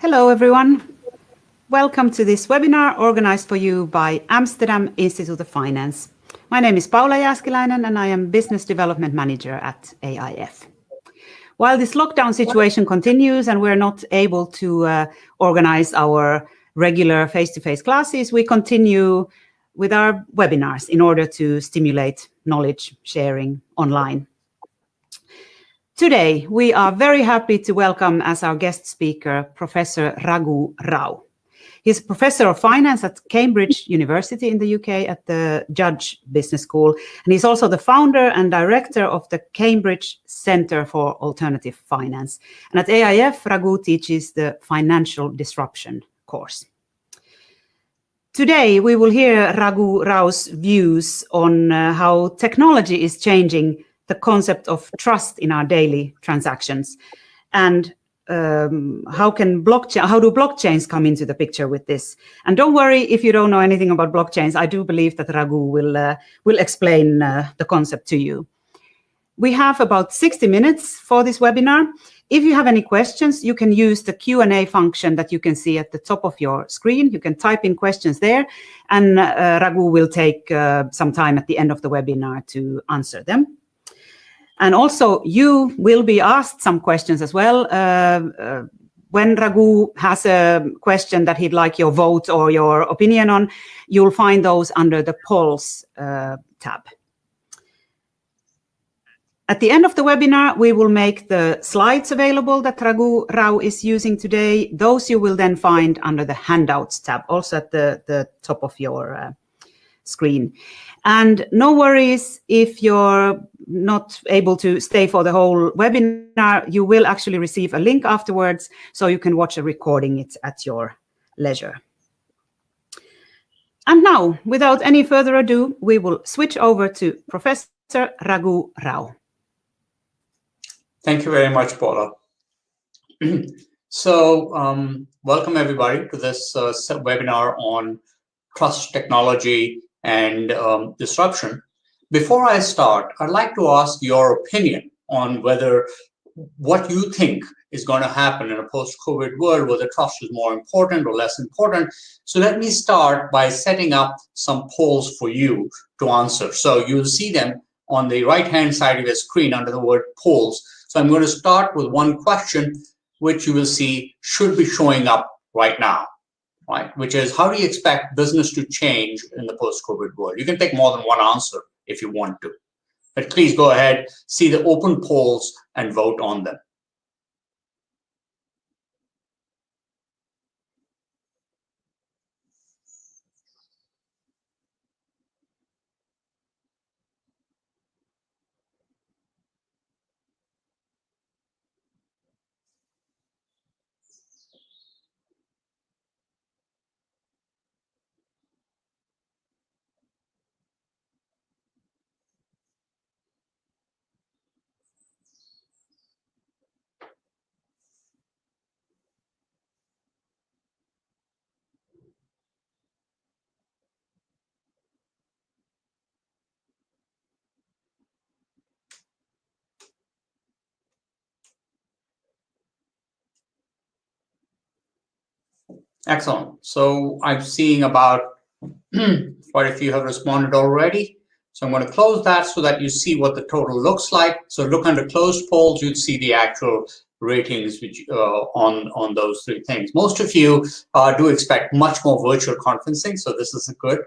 Hello, everyone. Welcome to this webinar organized for you by Amsterdam Institute of Finance. My name is Paula Jääskeläinen and I am Business Development Manager at AIF. While this lockdown situation continues and we're not able to organize our regular face-to-face classes, we continue with our webinars in order to stimulate knowledge sharing online. Today, we are very happy to welcome as our guest speaker, Professor Raghu Rau. He's a professor of finance at Cambridge University in the UK at the Judge Business School, and he's also the founder and director of the Cambridge Centre for Alternative Finance. And at AIF, Raghu teaches the Financial Disruption course. Today, we will hear Raghu Rau's views on how technology is changing the concept of trust in our daily transactions, and how do blockchains come into the picture with this? And don't worry if you don't know anything about blockchains. I do believe that Raghu will explain the concept to you. We have about 60 minutes for this webinar. If you have any questions, you can use the Q&A function that you can see at the top of your screen. You can type in questions there, and Raghu will take some time at the end of the webinar to answer them. And also, you will be asked some questions as well. When Raghu has a question that he'd like your vote or your opinion on, you'll find those under the polls tab. At the end of the webinar, we will make the slides available that Raghu Rau is using today. Those you will then find under the handouts tab, also at the top of your screen. And no worries if you're not able to stay for the whole webinar. You will actually receive a link afterwards, so you can watch a recording it at your leisure. And now, without any further ado, we will switch over to Professor Raghu Rau. Thank you very much, Paula. So, welcome everybody to this webinar on trust technology and disruption. Before I start, I'd like to ask your opinion on what you think is going to happen in a post-COVID world, whether trust is more important or less important. So let me start by setting up some polls for you to answer. So you'll see them on the right-hand side of your screen under the word polls. So I'm going to start with one question, which you will see should be showing up right now. Right, which is, how do you expect business to change in the post-COVID world? You can take more than one answer if you want to, but please go ahead, see the open polls and vote on them. Excellent. So I'm seeing about quite a few have responded already. So I'm going to close that so that you see what the total looks like. So look under closed polls, you'd see the actual ratings which, on those three things. Most of you do expect much more virtual conferencing, so this is good.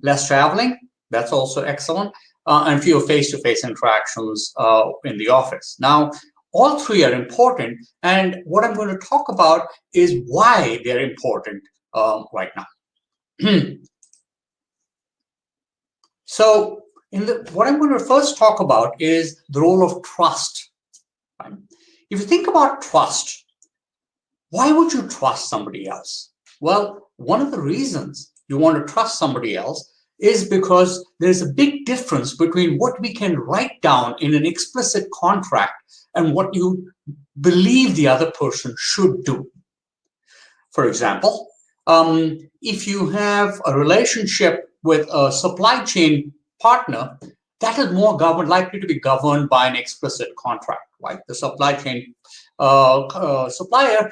Less traveling, that's also excellent. And fewer face-to-face interactions in the office. Now, all three are important, and what I'm going to talk about is why they're important right now. So, what I'm going to first talk about is the role of trust. Right? If you think about trust, why would you trust somebody else? Well, one of the reasons you want to trust somebody else is because there's a big difference between what we can write down in an explicit contract and what you believe the other person should do. For example, if you have a relationship with a supply chain partner, that is more likely to be governed by an explicit contract, right? The supply chain supplier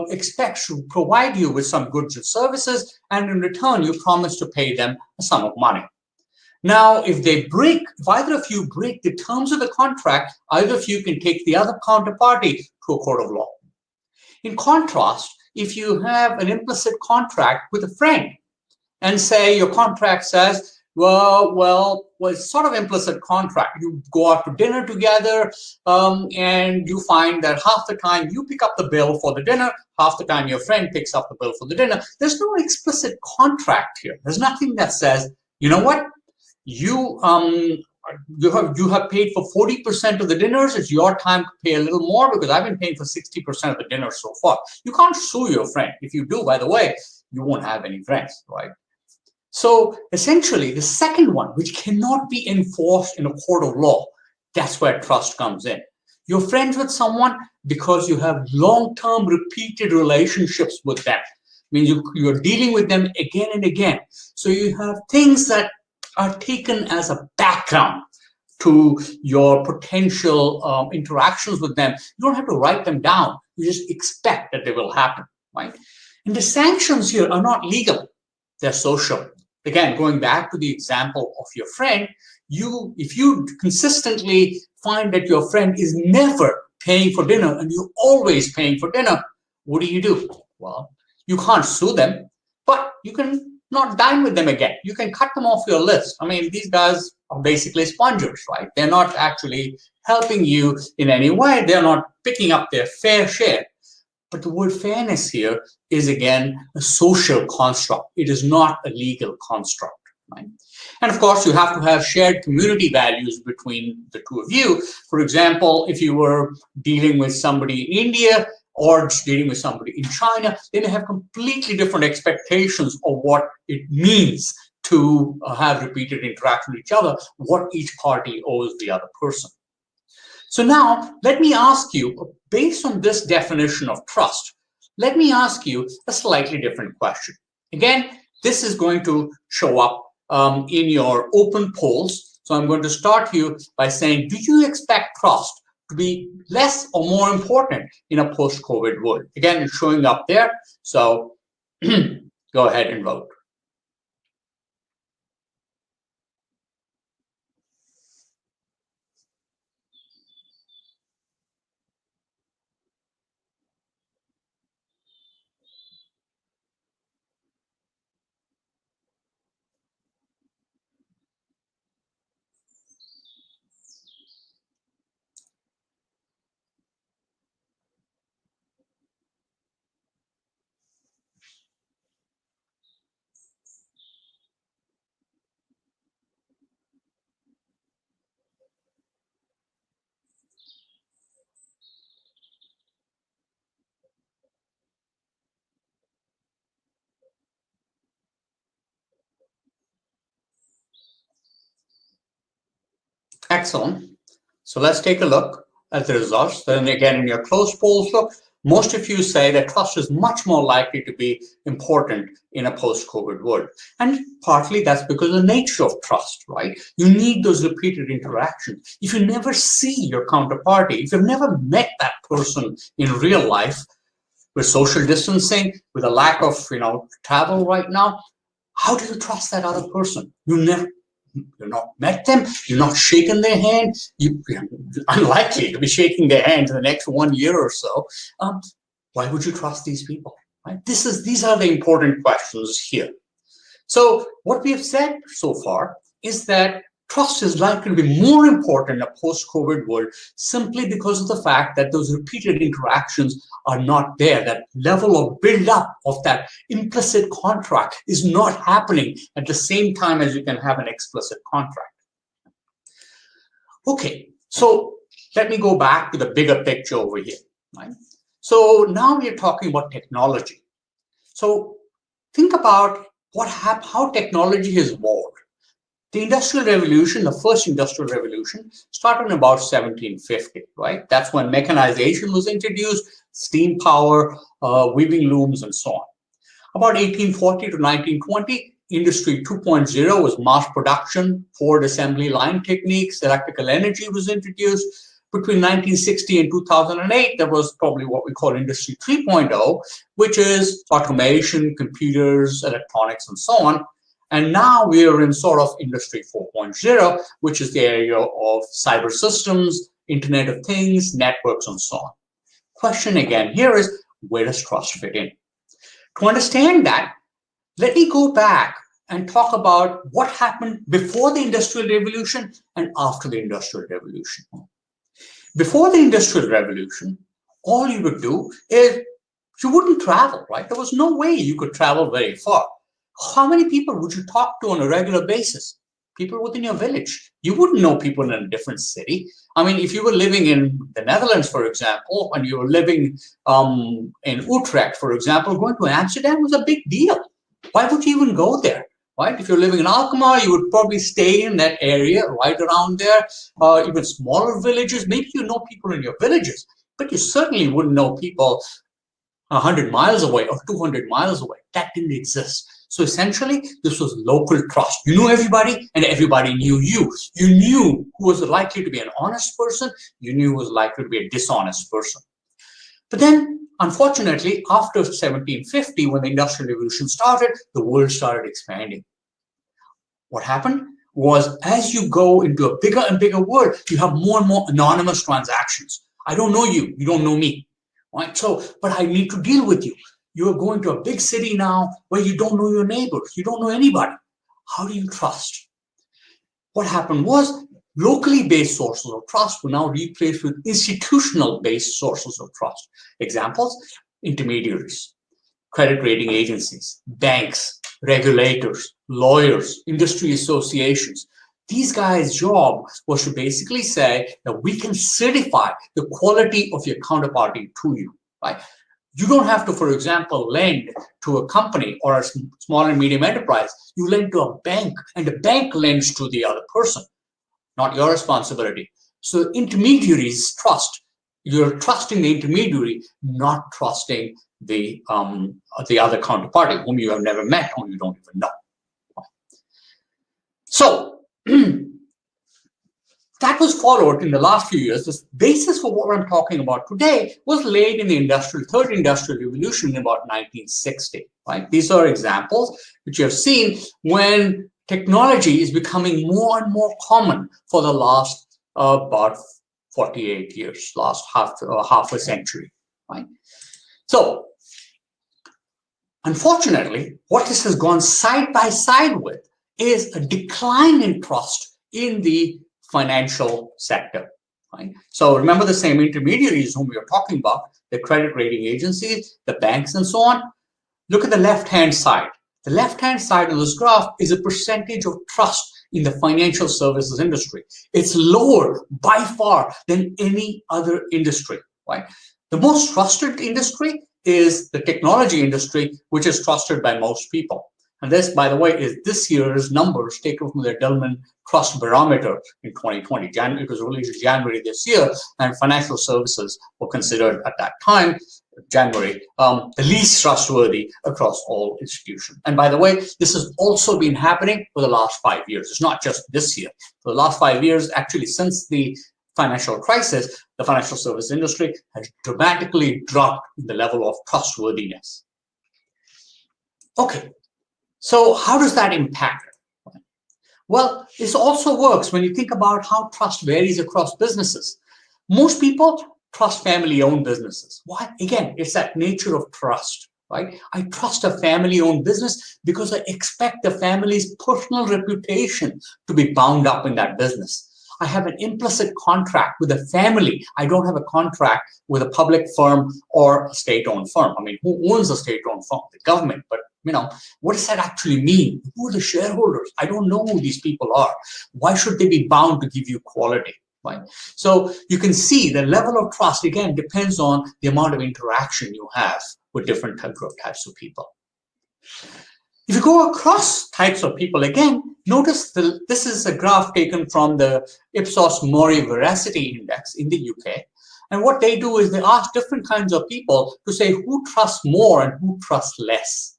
expects to provide you with some goods and services, and in return, you promise to pay them a sum of money. Now, if either of you break the terms of the contract, either of you can take the other counterparty to a court of law. In contrast, if you have an implicit contract with a friend, and say your contract says, well, it's sort of implicit contract. You go out to dinner together, and you find that half the time you pick up the bill for the dinner, half the time your friend picks up the bill for the dinner. There's no explicit contract here. There's nothing that says, you know what, you have paid for 40% of the dinners. It's your time to pay a little more because I've been paying for 60% of the dinners so far. You can't sue your friend. If you do, by the way, you won't have any friends, right? So essentially, the second one, which cannot be enforced in a court of law, that's where trust comes in. You're friends with someone because you have long-term repeated relationships with them. I mean, you're dealing with them again and again. So you have things that are taken as a background to your potential interactions with them. You don't have to write them down. You just expect that they will happen, right? And the sanctions here are not legal. They're social. Again, going back to the example of your friend, if you consistently find that your friend is never paying for dinner and you're always paying for dinner, what do? Well, you can't sue them, but you can not dine with them again. You can cut them off your list. I mean, these guys are basically spongers, right? They're not actually helping you in any way. They're not picking up their fair share. But the word fairness here is, again, a social construct. It is not a legal construct, right? And of course, you have to have shared community values between the two of you. For example, if you were dealing with somebody in India or dealing with somebody in China, they may have completely different expectations of what it means to have repeated interaction with each other, what each party owes the other person. So now, let me ask you, based on this definition of trust, let me ask you a slightly different question. Again, this is going to show up in your open polls. So I'm going to start you by saying, do you expect trust to be less or more important in a post-COVID world? Again, it's showing up there. So go ahead and vote. Excellent. So let's take a look at the results. Then again, in your closed polls, look, most of you say that trust is much more likely to be important in a post-COVID world. And partly that's because of the nature of trust, right? You need those repeated interactions. If you never see your counterparty, if you've never met that person in real life, with social distancing, with a lack of travel right now, how do you trust that other person? You're not met them, you're not shaken their hand, you're unlikely to be shaking their hand in the next 1 year or so. Why would you trust these people? Right? These are the important questions here. So what we have said so far is that trust is likely to be more important in a post-COVID world simply because of the fact that those repeated interactions are not there. That level of build-up of that implicit contract is not happening at the same time as you can have an explicit contract. Okay, so let me go back to the bigger picture over here. Right? So now we're talking about technology. So think about how technology has evolved. The Industrial Revolution, the first Industrial Revolution, started in about 1750, right? That's when mechanization was introduced, steam power, weaving looms, and so on. About 1840 to 1920, Industry 2.0 was mass production, Ford assembly line techniques, electrical energy was introduced. between 1960 and 2008, there was probably what we call Industry 3.0, which is automation, computers, electronics, and so on. And now we are in sort of Industry 4.0, which is the area of cyber systems, Internet of Things, networks, and so on. Question again here is, where does trust fit in? To understand that, let me go back and talk about what happened before the Industrial Revolution and after the Industrial Revolution. Before the Industrial Revolution, all you would do is you wouldn't travel, right? There was no way you could travel very far. How many people would you talk to on a regular basis? People within your village. You wouldn't know people in a different city. I mean, if you were living in the Netherlands, for example, and you were living in Utrecht, for example, going to Amsterdam was a big deal. Why would you even go there? Right? If you're living in Alkmaar, you would probably stay in that area right around there. Even smaller villages, maybe you know people in your villages, but you certainly wouldn't know people 100 miles away or 200 miles away. That didn't exist. So essentially, this was local trust. You knew everybody and everybody knew you. You knew who was likely to be an honest person. You knew who was likely to be a dishonest person. But then, unfortunately, after 1750, when the Industrial Revolution started, the world started expanding. What happened was, as you go into a bigger and bigger world, you have more and more anonymous transactions. I don't know you, you don't know me, right? So, but I need to deal with you. You are going to a big city now where you don't know your neighbors, you don't know anybody. How do you trust? What happened was, locally based sources of trust were now replaced with institutional based sources of trust. Examples: intermediaries, credit rating agencies, banks, regulators, lawyers, industry associations. These guys' job was to basically say that we can certify the quality of your counterparty to you, right? You don't have to, for example, lend to a company or a small and medium enterprise. You lend to a bank, and the bank lends to the other person. Not your responsibility. So intermediaries trust. You're trusting the intermediary, not trusting the other counterparty whom you have never met, whom you don't even know. So that was followed in the last few years. The basis for what I'm talking about today was laid in the third industrial revolution in about 1960. Right? These are examples which you have seen when technology is becoming more and more common for the last about 48 years, last half a century. Right? So, unfortunately, what this has gone side by side with is a decline in trust in the financial sector. Right? So remember the same intermediaries whom we are talking about, the credit rating agencies, the banks, and so on. Look at the left-hand side. The left-hand side of this graph is a percentage of trust in the financial services industry. It's lower by far than any other industry. Right? The most trusted industry is the technology industry, which is trusted by most people. And this, by the way, is this year's numbers taken from the Delman Trust Barometer in 2020. It was released in January this year, and financial services were considered at that time, January, the least trustworthy across all institutions. And by the way, this has also been happening for the last 5 years. It's not just this year. For the last 5 years, actually, since the financial crisis, the financial service industry has dramatically dropped in the level of trustworthiness. Okay. So how does that impact it? Well, this also works when you think about how trust varies across businesses. Most people trust family-owned businesses. Why? Again, it's that nature of trust, right? I trust a family-owned business because I expect the family's personal reputation to be bound up in that business. I have an implicit contract with a family. I don't have a contract with a public firm or a state-owned firm. I mean, who owns a state-owned firm? The government. But, you know, what does that actually mean? Who are the shareholders? I don't know who these people are. Why should they be bound to give you quality? Right? So you can see the level of trust, again, depends on the amount of interaction you have with different types of people. If you go across types of people, again, notice this is a graph taken from the Ipsos Mori Veracity Index in the UK. And what they do is they ask different kinds of people to say who trusts more and who trusts less.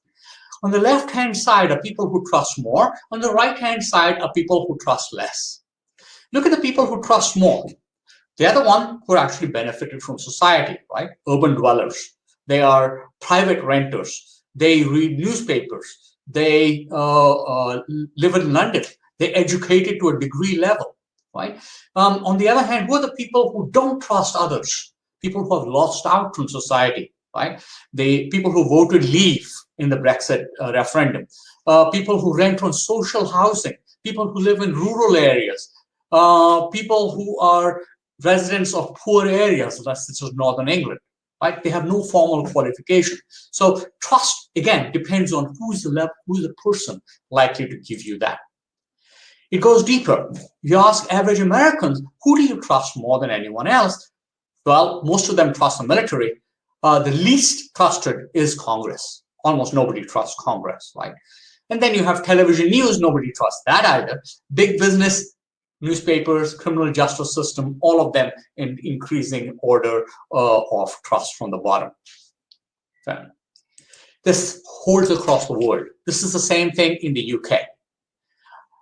On the left-hand side are people who trust more. On the right-hand side are people who trust less. Look at the people who trust more. The other one who are actually benefited from society, right? Urban dwellers. They are private renters. They read newspapers. They live in London. They're educated to a degree level, right? On the other hand, who are the people who don't trust others? People who have lost out from society, right? The people who voted leave in the Brexit referendum. People who rent on social housing. People who live in rural areas. People who are residents of poor areas, such as Northern England, right? They have no formal qualification. So trust, again, depends on who's the person likely to give you that. It goes deeper. You ask average Americans, who do you trust more than anyone else? Well, most of them trust the military. The least trusted is Congress. Almost nobody trusts Congress, right? And then you have television news, nobody trusts that either. Big business, newspapers, criminal justice system, all of them in increasing order of trust from the bottom. Okay. This holds across the world. This is the same thing in the UK.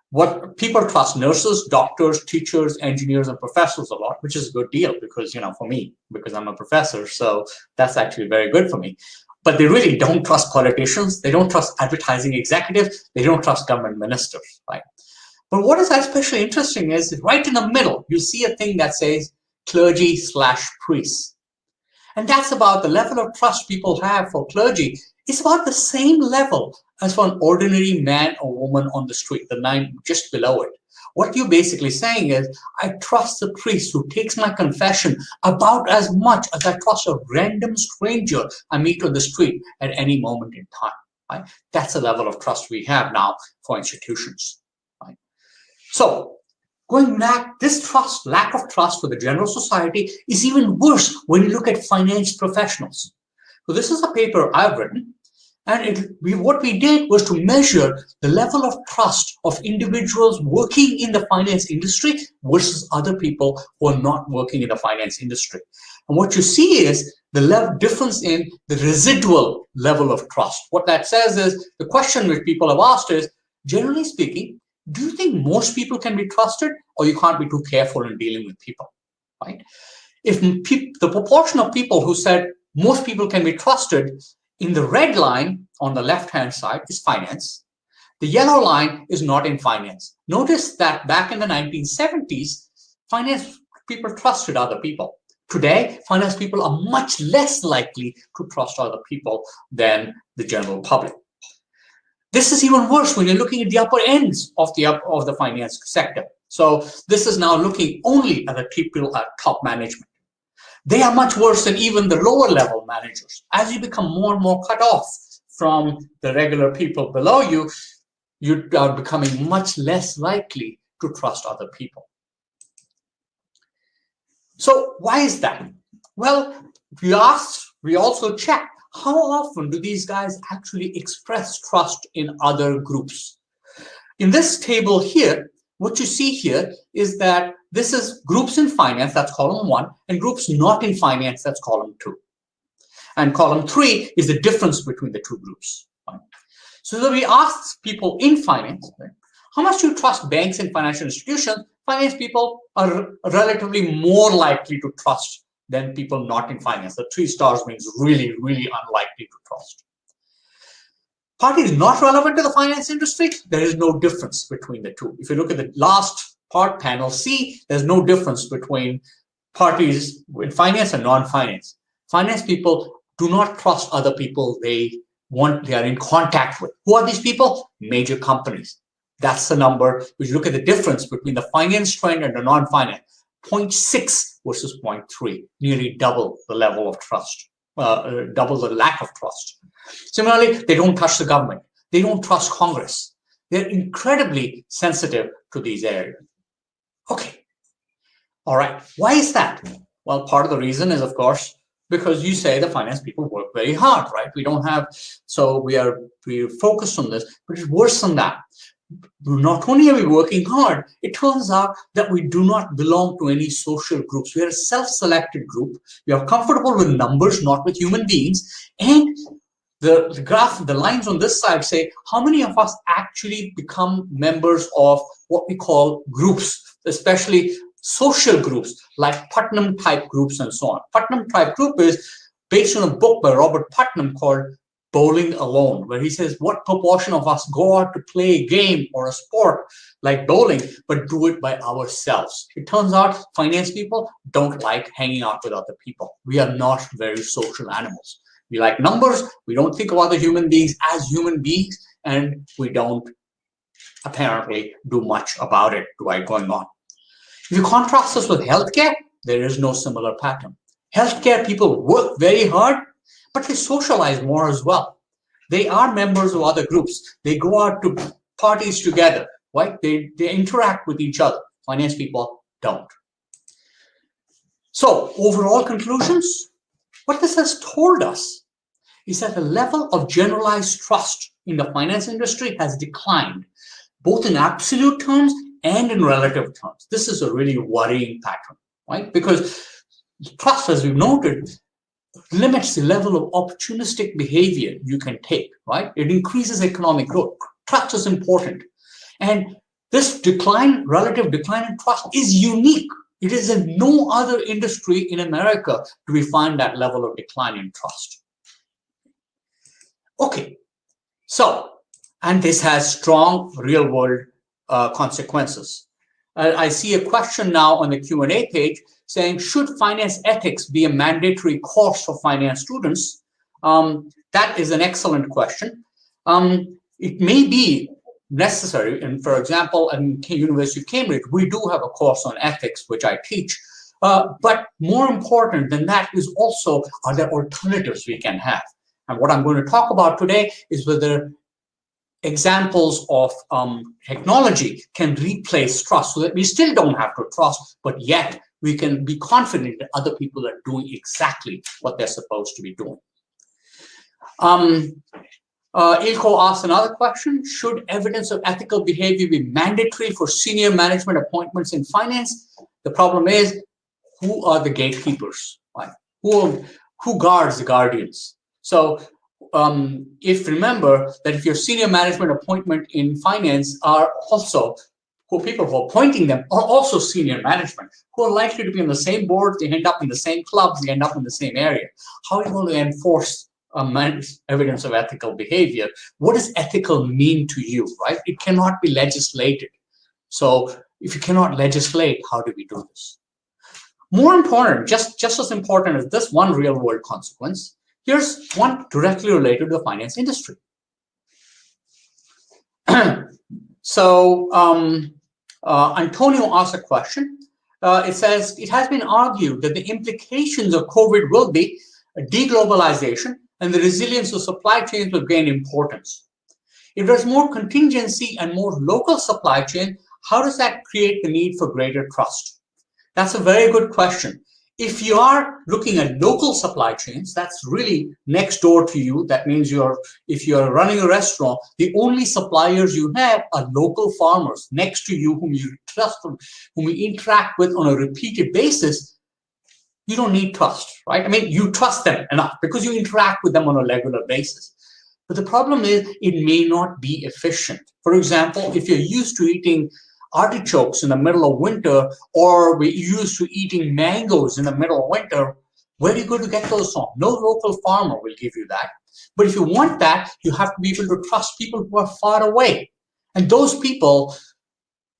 What people trust nurses, doctors, teachers, engineers, and professors a lot, which is a good deal because, for me, because I'm a professor, so that's actually very good for me. But they really don't trust politicians. They don't trust advertising executives. They don't trust government ministers, right? But what is especially interesting is right in the middle, you see a thing that says clergy/priests. And that's about the level of trust people have for clergy. It's about the same level as for an ordinary man or woman on the street, the line just below it. What you're basically saying is, I trust the priest who takes my confession about as much as I trust a random stranger I meet on the street at any moment in time. Right? That's the level of trust we have now for institutions. Right? So, going back, this lack of trust for the general society is even worse when you look at finance professionals. So this is a paper I've written, and what we did was to measure the level of trust of individuals working in the finance industry versus other people who are not working in the finance industry. And what you see is the difference in the residual level of trust. What that says is, the question which people have asked is, generally speaking, do you think most people can be trusted, or you can't be too careful in dealing with people, right? If the proportion of people who said most people can be trusted, in the red line on the left-hand side is finance. The yellow line is not in finance. Notice that back in the 1970s, finance people trusted other people. Today, finance people are much less likely to trust other people than the general public. This is even worse when you're looking at the upper ends of the finance sector. So this is now looking only at the people at top management. They are much worse than even the lower level managers. As you become more and more cut off from the regular people below you, you are becoming much less likely to trust other people. So why is that? Well, we also checked, how often do these guys actually express trust in other groups? In this table here, what you see here is that this is groups in finance, that's column 1, and groups not in finance, that's column 2. And column 3 is the difference between the two groups. Right? So we asked people in finance, right, how much do you trust banks and financial institutions? Finance people are relatively more likely to trust than people not in finance. The 3 stars means really, really unlikely to trust. Parties not relevant to the finance industry, there is no difference between the two. If you look at the last part, panel C, there's no difference between parties in finance and non-finance. Finance people do not trust other people they are in contact with. Who are these people? Major companies. That's the number. If you look at the difference between the finance trend and the non-finance, 0.6 versus 0.3, nearly double the level of trust, double the lack of trust. Similarly, they don't trust the government. They don't trust Congress. They're incredibly sensitive to these areas. Okay. All right. Why is that? Well, part of the reason is, of course, because you say the finance people work very hard, right? We're focused on this, but it's worse than that. Not only are we working hard, it turns out that we do not belong to any social groups. We are a self-selected group. We are comfortable with numbers, not with human beings. And the graph, the lines on this side say how many of us actually become members of what we call groups, especially social groups like Putnam type groups and so on. Putnam type group is based on a book by Robert Putnam called Bowling Alone, where he says what proportion of us go out to play a game or a sport like bowling, but do it by ourselves. It turns out finance people don't like hanging out with other people. We are not very social animals. We like numbers. We don't think of other human beings as human beings, and we don't apparently do much about it going on. If you contrast this with healthcare, there is no similar pattern. Healthcare people work very hard, but they socialize more as well. They are members of other groups. They go out to parties together, right? They interact with each other. Finance people don't. So overall conclusions, what this has told us is that the level of generalized trust in the finance industry has declined, both in absolute terms and in relative terms. This is a really worrying pattern, right? Because trust, as we've noted, limits the level of opportunistic behavior you can take, right? It increases economic growth. Trust is important. And this relative decline in trust is unique. It is in no other industry in America do we find that level of decline in trust. Okay, so, and this has strong real-world consequences. I see a question now on the Q&A page saying, should finance ethics be a mandatory course for finance students? That is an excellent question. It may be necessary, and for example, at University of Cambridge, we do have a course on ethics, which I teach. But more important than that is also, are there alternatives we can have? And what I'm going to talk about today is whether examples of technology can replace trust, so that we still don't have to trust, but yet we can be confident that other people are doing exactly what they're supposed to be doing. Ilko asked another question: should evidence of ethical behavior be mandatory for senior management appointments in finance? The problem is, who are the gatekeepers? Right? Who guards the guardians? So if remember that if your senior management appointment in finance are also who people who are appointing them are also senior management, who are likely to be on the same board, they end up in the same clubs, they end up in the same area. How are you going to enforce evidence of ethical behavior? What does ethical mean to you, right? It cannot be legislated. So if you cannot legislate, how do we do this? More important, just as important as this one real world consequence, here's one directly related to the finance industry. So Antonio asked a question. It says, it has been argued that the implications of COVID will be deglobalization and the resilience of supply chains will gain importance. If there's more contingency and more local supply chain, how does that create the need for greater trust? That's a very good question. If you are looking at local supply chains, that's really next door to you. That means if you're running a restaurant, the only suppliers you have are local farmers next to you whom you trust, whom you interact with on a repeated basis. You don't need trust, right? I mean, you trust them enough because you interact with them on a regular basis. But the problem is it may not be efficient. For example, if you're used to eating artichokes in the middle of winter, or we're used to eating mangoes in the middle of winter, where are you going to get those from? No local farmer will give you that. But if you want that, you have to be able to trust people who are far away. And those people,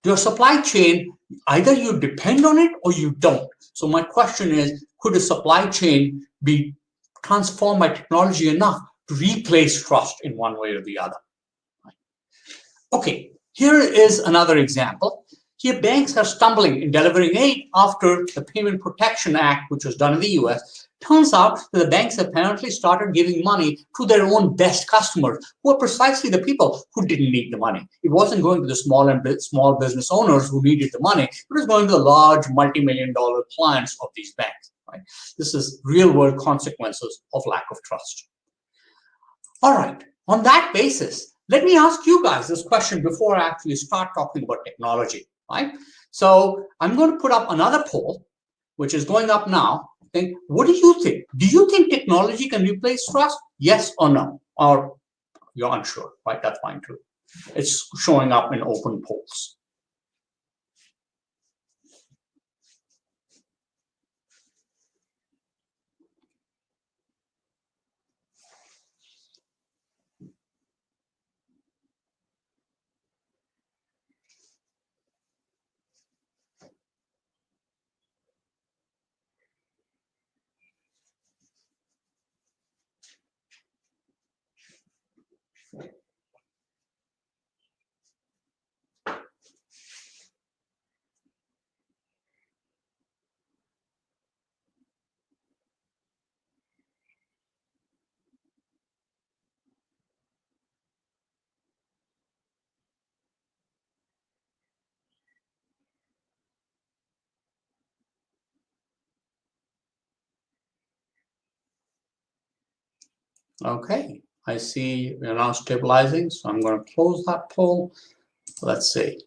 your supply chain, either you depend on it or you don't. So my question is, could a supply chain be transformed by technology enough to replace trust in one way or the other? Okay. Here is another example. Here, banks are stumbling in delivering aid after the Payment Protection Act, which was done in the US. Turns out that the banks apparently started giving money to their own best customers, who are precisely the people who didn't need the money. It wasn't going to the small business owners who needed the money. It was going to the large multi-million-dollar clients of these banks. Right? This is real-world consequences of lack of trust. All right. On that basis, let me ask you guys this question before I actually start talking about technology, right? So I'm going to put up another poll, which is going up now. What do you think? Do you think technology can replace trust? Yes or no? Or you're unsure, right? That's fine too. It's showing up in open polls. Okay, I see we're now stabilizing, so I'm going to close that poll. Let's see.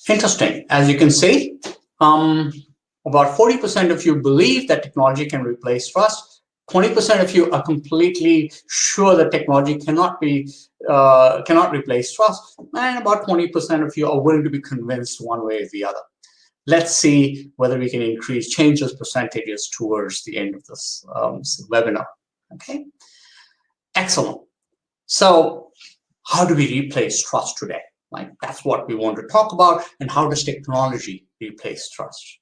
Interesting. As you can see, about 40% of you believe that technology can replace trust. 20% of you are completely sure that technology cannot replace trust, and about 20% of you are willing to be convinced one way or the other. Let's see whether we can change those percentages towards the end of this webinar. Okay, excellent. So, how do we replace trust today? Like, that's what we want to talk about, and how does technology replace trust?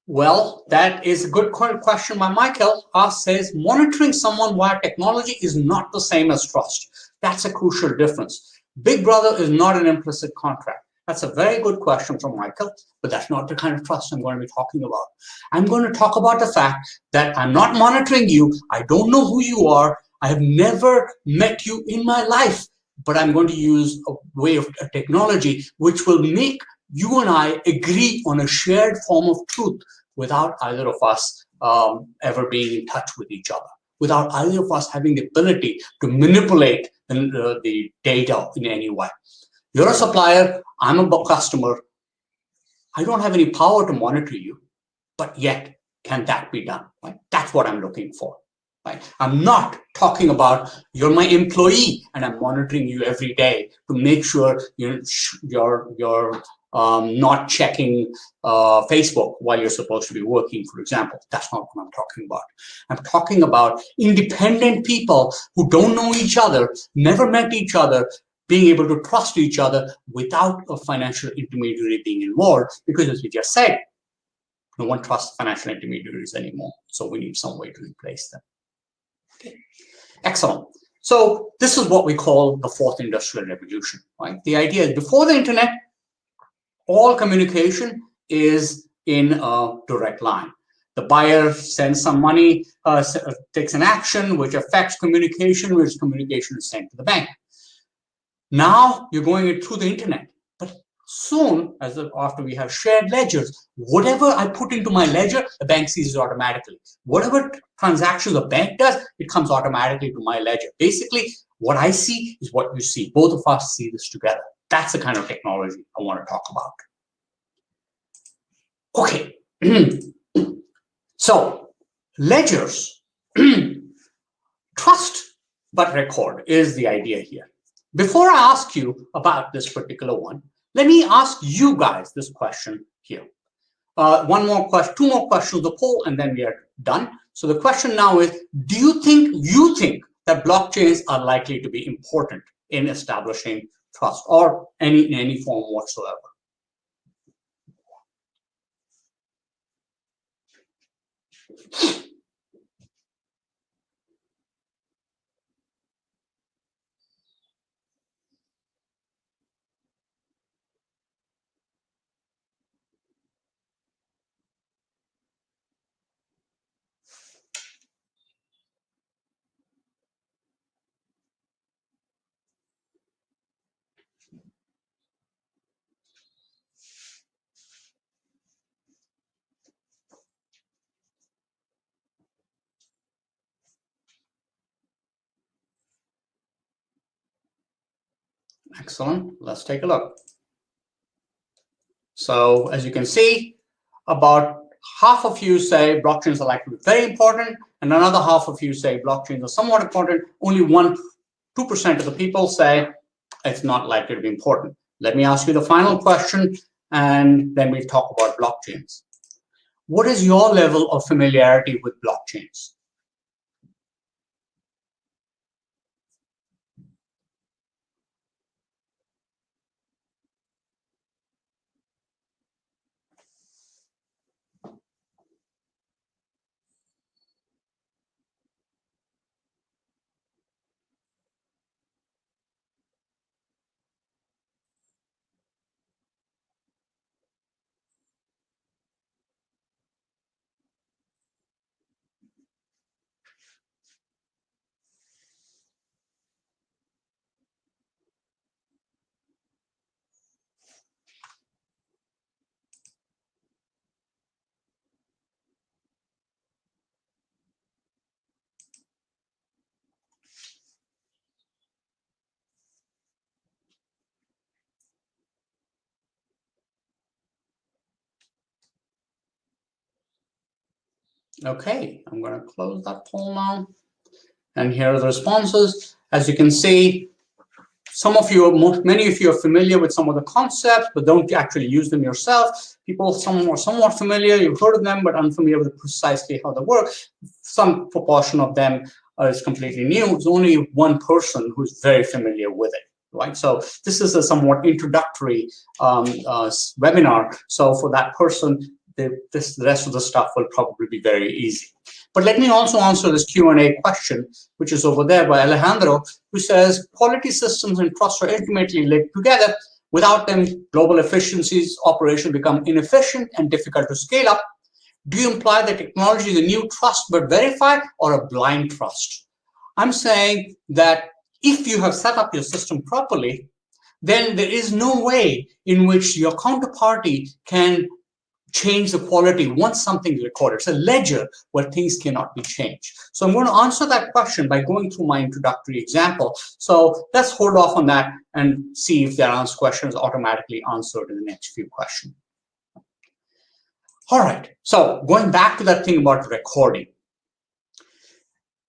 Well, that is a good question by Michael. Says, monitoring someone via technology is not the same as trust. That's a crucial difference. Big Brother is not an implicit contract. That's a very good question from Michael, but that's not the kind of trust I'm going to be talking about. I'm going to talk about the fact that I'm not monitoring you. I don't know who you are. I have never met you in my life, but I'm going to use a way of a technology which will make you and I agree on a shared form of truth without either of us ever being in touch with each other, without either of us having the ability to manipulate the data in any way. You're a supplier, I'm a customer. I don't have any power to monitor you, but yet can that be done? Right? That's what I'm looking for. Right? I'm not talking about you're my employee and I'm monitoring you every day to make sure you're not checking Facebook while you're supposed to be working, for example. That's not what I'm talking about. I'm talking about independent people who don't know each other, never met each other, being able to trust each other without a financial intermediary being involved, because as we just said, no one trusts financial intermediaries anymore. So we need some way to replace them. Okay. Excellent. So this is what we call the fourth industrial revolution, right? The idea is before the internet, all communication is in a direct line. The buyer sends some money, takes an action which affects communication, which communication is sent to the bank. Now you're going through the internet, but soon, after we have shared ledgers, whatever I put into my ledger, the bank sees it automatically. Whatever transactions the bank does, it comes automatically to my ledger. Basically, what I see is what you see. Both of us see this together. That's the kind of technology I want to talk about. Okay, so ledgers, trust but record is the idea here. Before I ask you about this particular one, let me ask you guys this question here. One more question, two more questions of the poll, and then we are done. So the question now is, do you think that blockchains are likely to be important in establishing trust or in any form whatsoever? Excellent. Let's take a look. So as you can see, about half of you say blockchains are likely to be very important, and another half of you say blockchains are somewhat important. Only 2% of the people say it's not likely to be important. Let me ask you the final question, and then we'll talk about blockchains. What is your level of familiarity with blockchains? Okay, I'm going to close that poll now. And here are the responses. As you can see, many of you are familiar with some of the concepts, but don't actually use them yourself. Some are somewhat familiar, you've heard of them, but unfamiliar with precisely how they work. Some proportion of them is completely new. There's only one person who's very familiar with it, right? So this is a somewhat introductory webinar. So for that person, the rest of the stuff will probably be very easy. But let me also answer this Q&A question, which is over there by Alejandro, who says, quality systems and trust are intimately linked together. Without them, global efficiencies, operations become inefficient and difficult to scale up. Do you imply that technology is a new trust but verify, or a blind trust? I'm saying that if you have set up your system properly, then there is no way in which your counterparty can change the quality once something is recorded. It's a ledger where things cannot be changed. So I'm going to answer that question by going through my introductory example. So let's hold off on that and see if the answer question is automatically answered in the next few questions. All right, so going back to that thing about recording.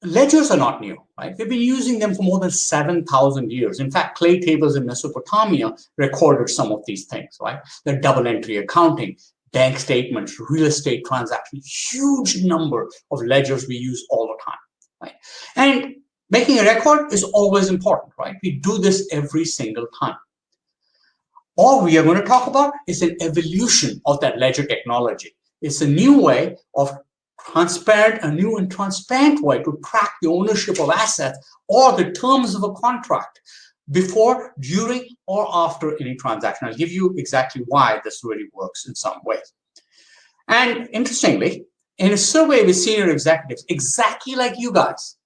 Ledgers are not new, right? We've been using them for more than 7,000 years. In fact, clay tables in Mesopotamia recorded some of these things, right? The double entry accounting, bank statements, real estate transactions, huge number of ledgers we use all the time, right? And making a record is always important, right? We do this every single time. All we are going to talk about is an evolution of that ledger technology. It's a new way of a new and transparent way to track the ownership of assets or the terms of a contract before, during, or after any transaction. I'll give you exactly why this really works in some ways. And interestingly, in a survey with senior executives, exactly like you guys,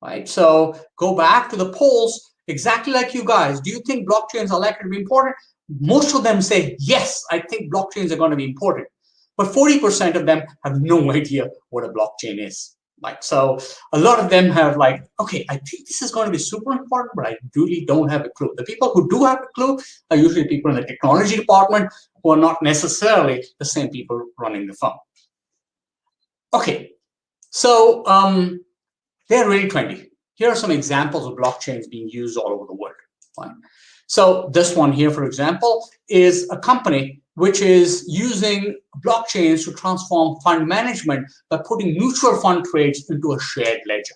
right? So go back to the polls, exactly like you guys. Do you think blockchains are likely to be important? Most of them say, yes, I think blockchains are going to be important. But 40% of them have no idea what a blockchain is. Like, so a lot of them have like, okay, I think this is going to be super important, but I really don't have a clue. The people who do have a clue are usually people in the technology department who are not necessarily the same people running the firm. Okay, so they're really trendy. Here are some examples of blockchains being used all over the world. Fine. So this one here, for example, is a company which is using blockchains to transform fund management by putting mutual fund trades into a shared ledger.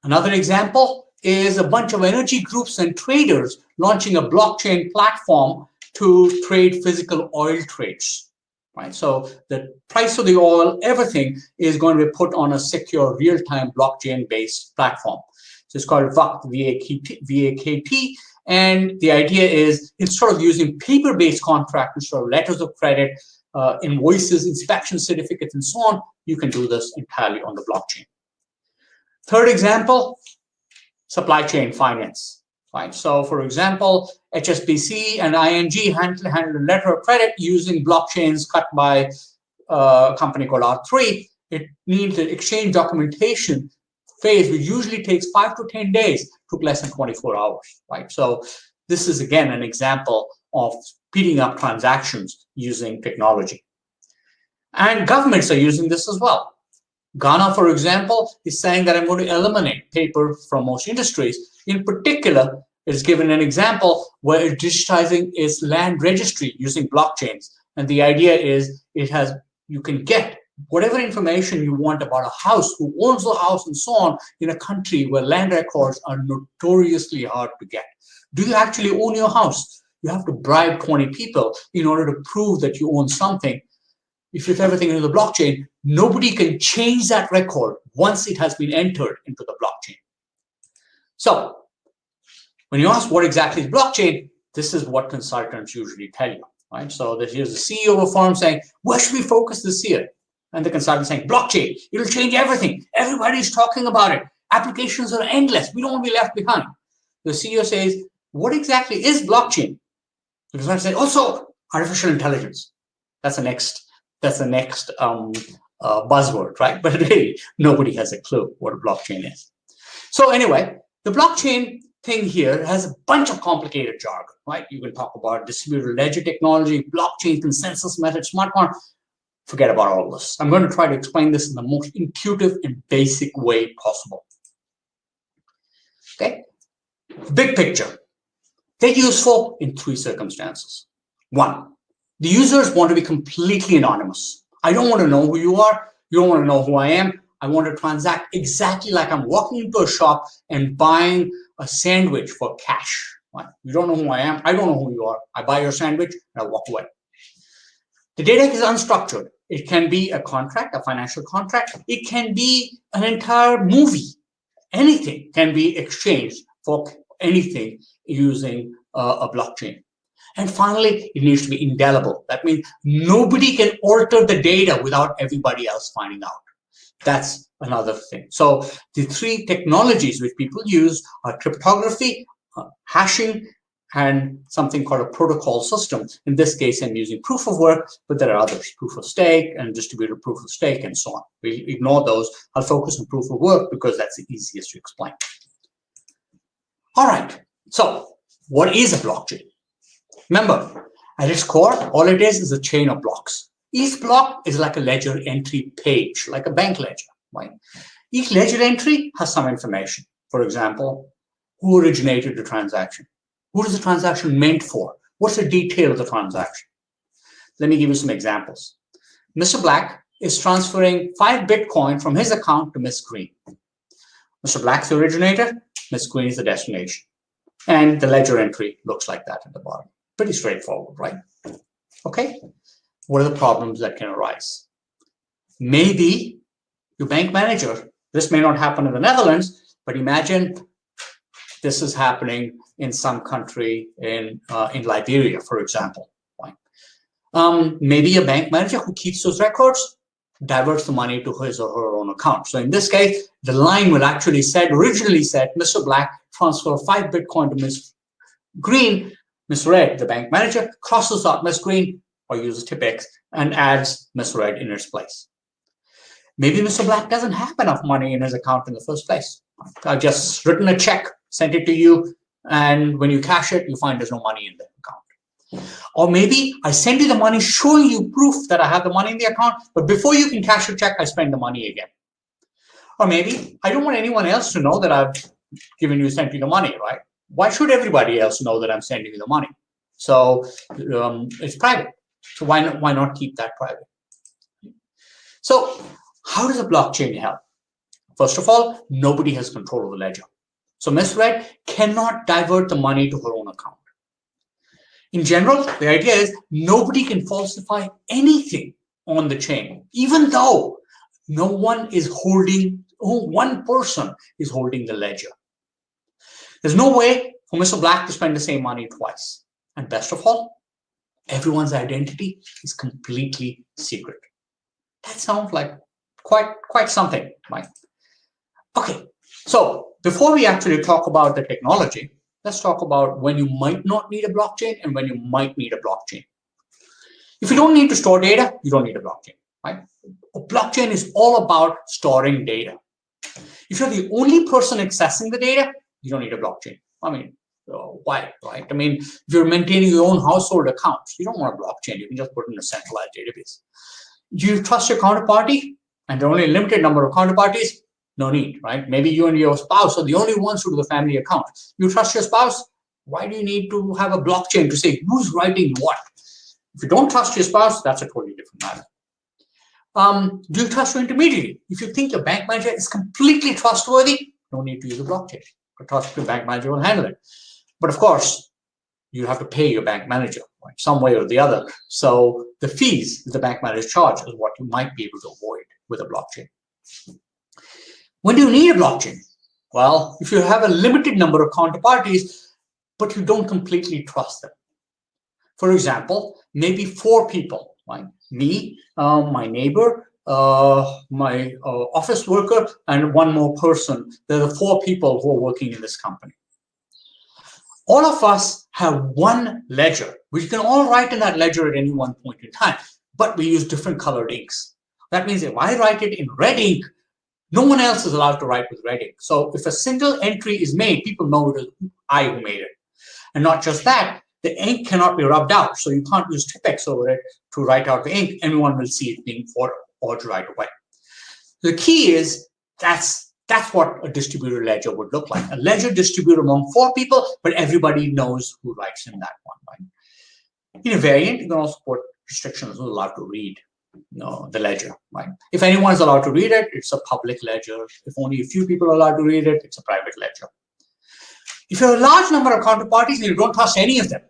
Another example is a bunch of energy groups and traders launching a blockchain platform to trade physical oil trades. Right? So the price of the oil, everything is going to be put on a secure real-time blockchain-based platform. So it's called VAKT. And the idea is, instead of using paper-based contracts, instead of letters of credit, invoices, inspection certificates, and so on, you can do this entirely on the blockchain. Third example, supply chain finance. Right? So, for example, HSBC and ING handle a letter of credit using blockchains cut by a company called R3. It means that exchange documentation phase, which usually takes 5 to 10 days, took less than 24 hours, right? So this is, again, an example of speeding up transactions using technology. And governments are using this as well. Ghana, for example, is saying that I'm going to eliminate paper from most industries. In particular, it's given an example where it's digitizing its land registry using blockchains. And the idea is you can get whatever information you want about a house, who owns the house, and so on, in a country where land records are notoriously hard to get. Do you actually own your house? You have to bribe 20 people in order to prove that you own something. If you have everything into the blockchain, nobody can change that record once it has been entered into the blockchain. So when you ask what exactly is blockchain, this is what consultants usually tell you, right? So here's the CEO of a firm saying, where should we focus this year? And the consultant saying, blockchain, it'll change everything. Everybody's talking about it. Applications are endless. We don't want to be left behind. The CEO says, what exactly is blockchain? The consultant says, also artificial intelligence. That's the next buzzword, right? But really, nobody has a clue what a blockchain is. So anyway, the blockchain thing here has a bunch of complicated jargon, right? You can talk about distributed ledger technology, blockchain consensus method, smart contract. forget about all this. I'm going to try to explain this in the most intuitive and basic way possible. Okay? Big picture. They're useful in three circumstances. One, the users want to be completely anonymous. I don't want to know who you are. You don't want to know who I am. I want to transact exactly like I'm walking into a shop and buying a sandwich for cash. Right? You don't know who I am. I don't know who you are. I buy your sandwich and I walk away. The data is unstructured. It can be a contract, a financial contract. It can be an entire movie. Anything can be exchanged for anything using a blockchain. And finally, it needs to be indelible. That means nobody can alter the data without everybody else finding out. That's another thing. So the three technologies which people use are cryptography, hashing, and something called a protocol system. In this case, I'm using proof of work, but there are others, proof of stake and distributed proof of stake and so on. We ignore those. I'll focus on proof of work because that's the easiest to explain. All right, so what is a blockchain? Remember, at its core, all it is a chain of blocks. Each block is like a ledger entry page, like a bank ledger, right? Each ledger entry has some information. For example, who originated the transaction? Who is the transaction meant for? What's the detail of the transaction? Let me give you some examples. Mr. Black is transferring 5 Bitcoin from his account to Ms. Green. Mr. Black's the originator, Ms. Green is the destination. And the ledger entry looks like that at the bottom. Pretty straightforward, right? Okay. What are the problems that can arise? Maybe your bank manager, this may not happen in the Netherlands, but imagine this is happening in some country in Liberia, for example. Right? Maybe a bank manager who keeps those records diverts the money to his or her own account. So in this case, the line will actually originally said, Mr. Black, transfer 5 Bitcoin to Ms. Green. Ms. Red, the bank manager, crosses out Ms. Green or uses TIPX and adds Ms. Red in its place. Maybe Mr. Black doesn't have enough money in his account in the first place. I've just written a check, sent it to you, and when you cash it, you find there's no money in the account. Or maybe I send you the money showing you proof that I have the money in the account, but before you can cash your check, I spend the money again. Or maybe I don't want anyone else to know that I've sent you the money, right? Why should everybody else know that I'm sending you the money? So it's private. So why not keep that private? So how does a blockchain help? First of all, nobody has control of the ledger. So Ms. Red cannot divert the money to her own account. In general, the idea is nobody can falsify anything on the chain, even though one person is holding the ledger. There's no way for Mr. Black to spend the same money twice. And best of all, everyone's identity is completely secret. That sounds like quite something, right? Okay, so before we actually talk about the technology, let's talk about when you might not need a blockchain and when you might need a blockchain. If you don't need to store data, you don't need a blockchain, right? A blockchain is all about storing data. If you're the only person accessing the data, you don't need a blockchain. I mean, why, right? I mean, if you're maintaining your own household accounts, you don't want a blockchain. You can just put it in a centralized database. Do you trust your counterparty? And there are only a limited number of counterparties? No need, right? Maybe you and your spouse are the only ones who do the family account. You trust your spouse? Why do you need to have a blockchain to say who's writing what? If you don't trust your spouse, that's a totally different matter. Do you trust your intermediary? If you think your bank manager is completely trustworthy, no need to use a blockchain. A trusted bank manager will handle it. But of course, you have to pay your bank manager, right, some way or the other. So the fees that the bank manager charges is what you might be able to avoid with a blockchain. When do you need a blockchain? Well, if you have a limited number of counterparties, but you don't completely trust them. For example, maybe 4 people, right? Me, my neighbor, my office worker, and one more person. There are 4 people who are working in this company. All of us have one ledger. We can all write in that ledger at any one point in time, but we use different colored inks. That means if I write it in red ink, no one else is allowed to write with red ink. So if a single entry is made, people know it is I who made it. And not just that, the ink cannot be rubbed out. So you can't use Tipex over it to write out the ink. Everyone will see it being forged right away. The key is that's what a distributed ledger would look like. A ledger distributed among 4 people, but everybody knows who writes in that one, right? In a variant, you can also put restrictions who's allowed to read the ledger, right? If anyone is allowed to read it, it's a public ledger. If only a few people are allowed to read it, it's a private ledger. If you have a large number of counterparties and you don't trust any of them,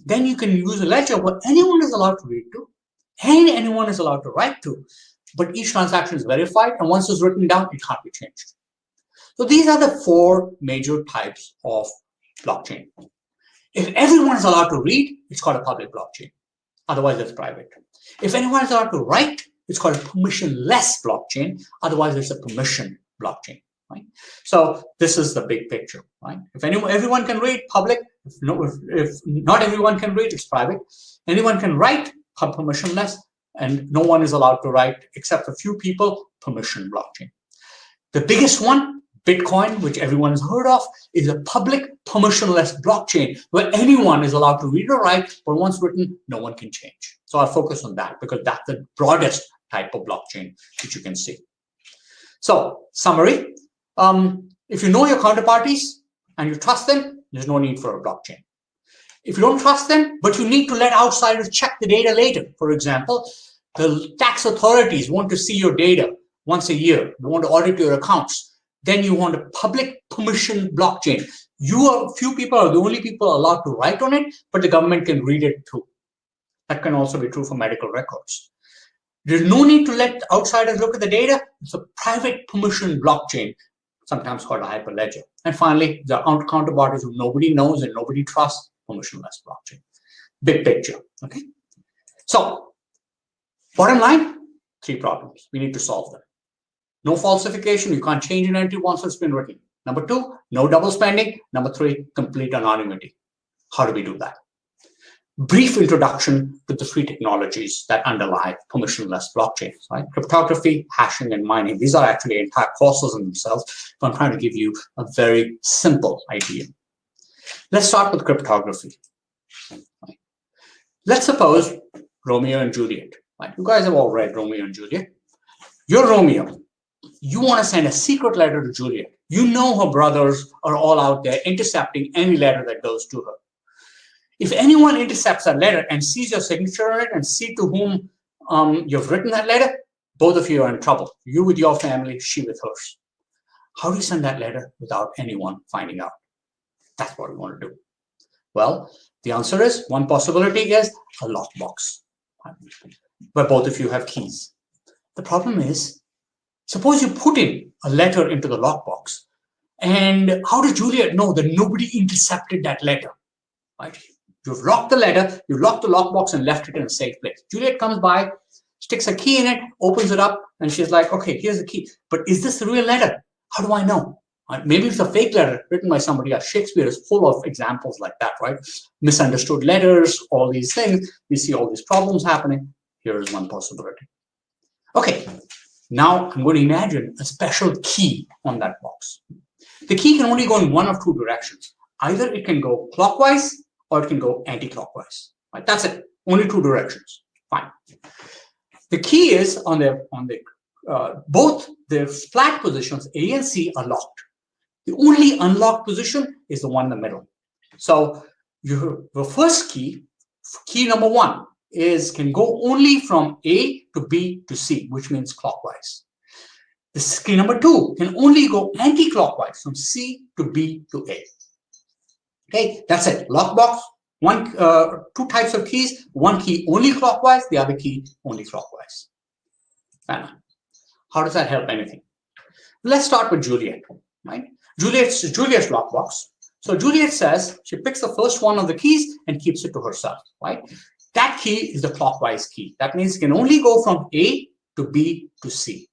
then you can use a ledger where anyone is allowed to read to and anyone is allowed to write to, but each transaction is verified, and once it's written down, it can't be changed. So these are the 4 major types of blockchain. If everyone is allowed to read, it's called a public blockchain. Otherwise, it's private. If anyone is allowed to write, it's called a permissionless blockchain. Otherwise, it's a permission blockchain. Right? So this is the big picture. Right? If everyone can read, public. If not everyone can read, it's private. Anyone can write, permissionless, and no one is allowed to write except a few people, permission blockchain. The biggest one, Bitcoin, which everyone has heard of, is a public permissionless blockchain where anyone is allowed to read or write, but once written, no one can change. So I'll focus on that because that's the broadest type of blockchain which you can see. So summary, if you know your counterparties and you trust them, there's no need for a blockchain. If you don't trust them, but you need to let outsiders check the data later, for example, the tax authorities want to see your data once a year, they want to audit your accounts, then you want a public permission blockchain. Few people are the only people allowed to write on it, but the government can read it too. That can also be true for medical records. There's no need to let outsiders look at the data. It's a private permission blockchain, sometimes called a hyperledger. And finally, the counterparties who nobody knows and nobody trusts, permissionless blockchain. Big picture, okay? So, bottom line, 3 problems. We need to solve them. No falsification, you can't change an entry once it's been written. Number 2, no double spending. Number 3, complete anonymity. How do we do that? Brief introduction to the 3 technologies that underlie permissionless blockchains, right? Cryptography, hashing, and mining. These are actually entire courses in themselves, but I'm trying to give you a very simple idea. Let's start with cryptography. Right? Let's suppose Romeo and Juliet. Right? You guys have all read Romeo and Juliet. You're Romeo. You want to send a secret letter to Juliet. You know her brothers are all out there intercepting any letter that goes to her. If anyone intercepts that letter and sees your signature on it and see to whom you've written that letter, both of you are in trouble. You with your family, she with hers. How do you send that letter without anyone finding out? That's what we want to do. Well, the answer is, one possibility is a lockbox, where both of you have keys. The problem is, suppose you put in a letter into the lockbox, and how does Juliet know that nobody intercepted that letter? Right? You've locked the letter, you locked the lockbox and left it in a safe place. Juliet comes by, sticks a key in it, opens it up, and she's like, okay, here's the key. But is this the real letter? How do I know? Maybe it's a fake letter written by somebody else. Shakespeare is full of examples like that, right? Misunderstood letters, all these things. We see all these problems happening. Here is one possibility. Okay, now I'm going to imagine a special key on that box. The key can only go in one of 2 directions. Either it can go clockwise or it can go anti-clockwise. Right? That's it. Only 2 directions. Fine. The key is on both the flat positions A and C are locked. The only unlocked position is the one in the middle. So the first key number 1, can go only from A to B to C, which means clockwise. The key number 2 can only go anti-clockwise from C to B to A. Okay, that's it. Lockbox, 2 types of keys. One key only clockwise, the other key only clockwise. How does that help anything? Let's start with Juliet. Right? Juliet's lockbox. So Juliet says she picks the first one of the keys and keeps it to herself. Right? That key is the clockwise key. That means it can only go from A to B to C.